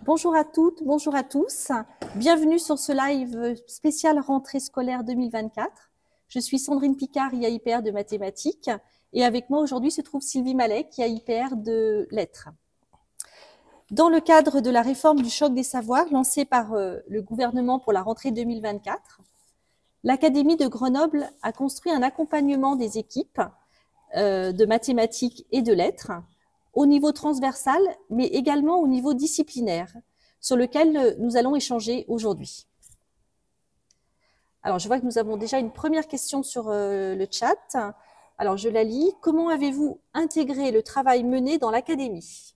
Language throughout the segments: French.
Bonjour à toutes, bonjour à tous. Bienvenue sur ce live spécial rentrée scolaire 2024. Je suis Sandrine Picard, IAIPR de mathématiques, et avec moi aujourd'hui se trouve Sylvie Malek, IAIPR de lettres. Dans le cadre de la réforme du choc des savoirs lancée par le gouvernement pour la rentrée 2024, l'Académie de Grenoble a construit un accompagnement des équipes de mathématiques et de lettres au niveau transversal, mais également au niveau disciplinaire, sur lequel nous allons échanger aujourd'hui. Alors, je vois que nous avons déjà une première question sur le chat. Alors, je la lis. Comment avez-vous intégré le travail mené dans l'académie ?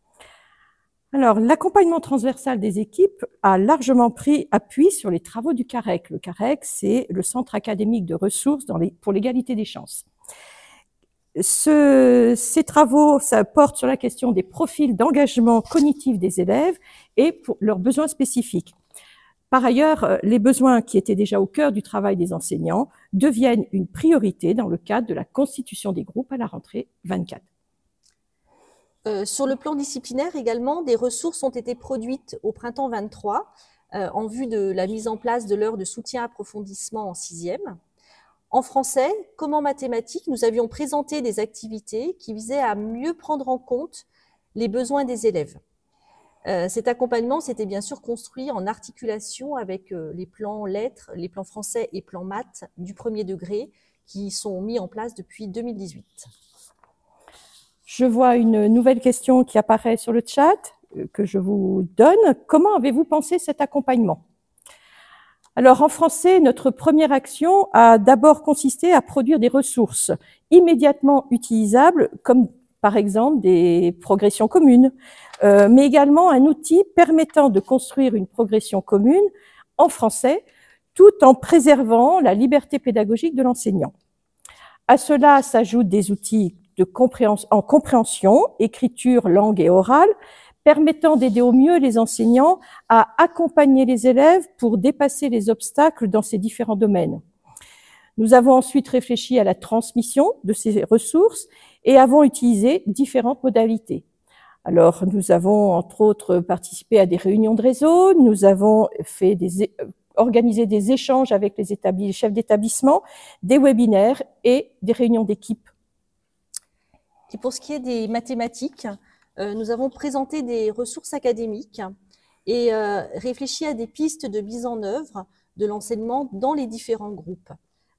Alors, l'accompagnement transversal des équipes a largement pris appui sur les travaux du CAREC. Le CAREC, c'est le Centre académique de ressources pour l'égalité des chances. Ces travaux, ça porte sur la question des profils d'engagement cognitif des élèves et pour leurs besoins spécifiques. Par ailleurs, les besoins qui étaient déjà au cœur du travail des enseignants deviennent une priorité dans le cadre de la constitution des groupes à la rentrée 24. Sur le plan disciplinaire également, des ressources ont été produites au printemps 23 en vue de la mise en place de l'heure de soutien-approfondissement en 6e. En français, comme en mathématiques, nous avions présenté des activités qui visaient à mieux prendre en compte les besoins des élèves. Cet accompagnement s'était bien sûr construit en articulation avec les plans lettres, les plans français et plans maths du premier degré qui sont mis en place depuis 2018. Je vois une nouvelle question qui apparaît sur le chat que je vous donne. Comment avez-vous pensé cet accompagnement ? Alors, en français, notre première action a d'abord consisté à produire des ressources immédiatement utilisables, comme par exemple des progressions communes, mais également un outil permettant de construire une progression commune en français, tout en préservant la liberté pédagogique de l'enseignant. À cela s'ajoutent des outils en compréhension, écriture, langue et orale, permettant d'aider au mieux les enseignants à accompagner les élèves pour dépasser les obstacles dans ces différents domaines. Nous avons ensuite réfléchi à la transmission de ces ressources et avons utilisé différentes modalités. Alors, nous avons entre autres participé à des réunions de réseau, nous avons organisé des échanges avec les chefs d'établissement, des webinaires et des réunions d'équipe. Et pour ce qui est des mathématiques, nous avons présenté des ressources académiques et réfléchi à des pistes de mise en œuvre de l'enseignement dans les différents groupes.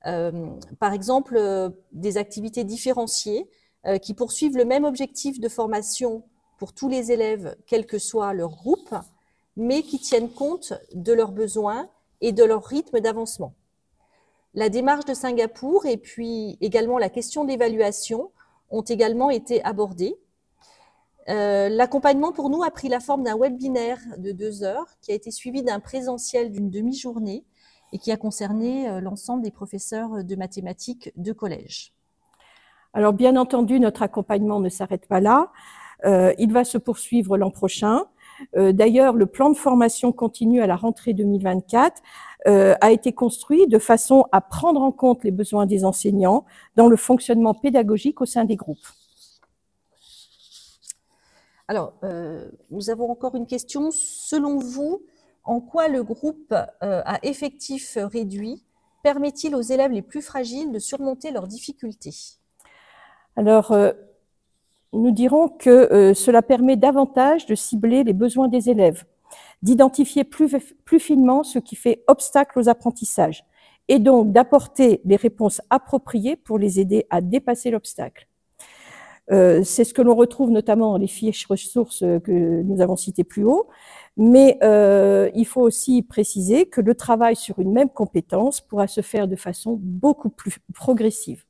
Par exemple, des activités différenciées qui poursuivent le même objectif de formation pour tous les élèves, quel que soit leur groupe, mais qui tiennent compte de leurs besoins et de leur rythme d'avancement. La démarche de Singapour et puis également la question de l'évaluation ont également été abordées. L'accompagnement pour nous a pris la forme d'un webinaire de 2 heures qui a été suivi d'un présentiel d'une demi-journée et qui a concerné l'ensemble des professeurs de mathématiques de collège. Alors bien entendu, notre accompagnement ne s'arrête pas là. Il va se poursuivre l'an prochain. D'ailleurs, le plan de formation continue à la rentrée 2024 a été construit de façon à prendre en compte les besoins des enseignants dans le fonctionnement pédagogique au sein des groupes. Alors, nous avons encore une question. Selon vous, en quoi le groupe à effectif réduit permet-il aux élèves les plus fragiles de surmonter leurs difficultés ? Alors, nous dirons que cela permet davantage de cibler les besoins des élèves, d'identifier plus finement ce qui fait obstacle aux apprentissages et donc d'apporter les réponses appropriées pour les aider à dépasser l'obstacle. C'est ce que l'on retrouve notamment dans les fiches ressources que nous avons citées plus haut, mais il faut aussi préciser que le travail sur une même compétence pourra se faire de façon beaucoup plus progressive.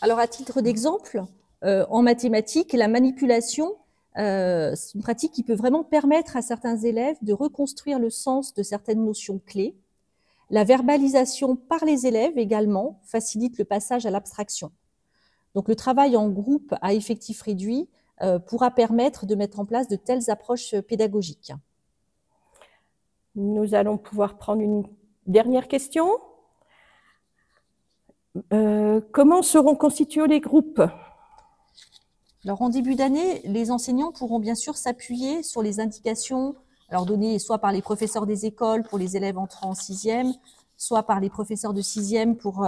Alors, à titre d'exemple, en mathématiques, la manipulation, c'est une pratique qui peut vraiment permettre à certains élèves de reconstruire le sens de certaines notions clés. La verbalisation par les élèves également facilite le passage à l'abstraction. Donc, le travail en groupe à effectif réduit pourra permettre de mettre en place de telles approches pédagogiques. Nous allons pouvoir prendre une dernière question. Comment seront constitués les groupes ? Alors, en début d'année, les enseignants pourront bien sûr s'appuyer sur les indications données soit par les professeurs des écoles pour les élèves entrant en sixième, soit par les professeurs de sixième pour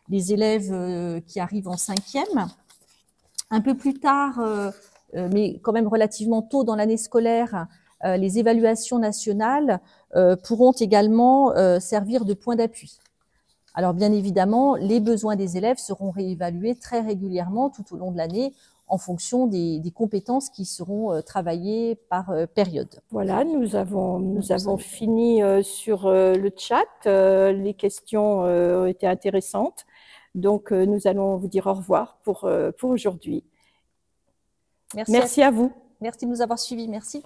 les élèves qui arrivent en cinquième. Un peu plus tard, mais quand même relativement tôt dans l'année scolaire, les évaluations nationales pourront également servir de point d'appui. Alors bien évidemment, les besoins des élèves seront réévalués très régulièrement tout au long de l'année en fonction des compétences qui seront travaillées par période. Voilà, nous avons fini sur le chat. Les questions ont été intéressantes. Donc, nous allons vous dire au revoir pour aujourd'hui. Merci à vous. Merci de nous avoir suivis. Merci.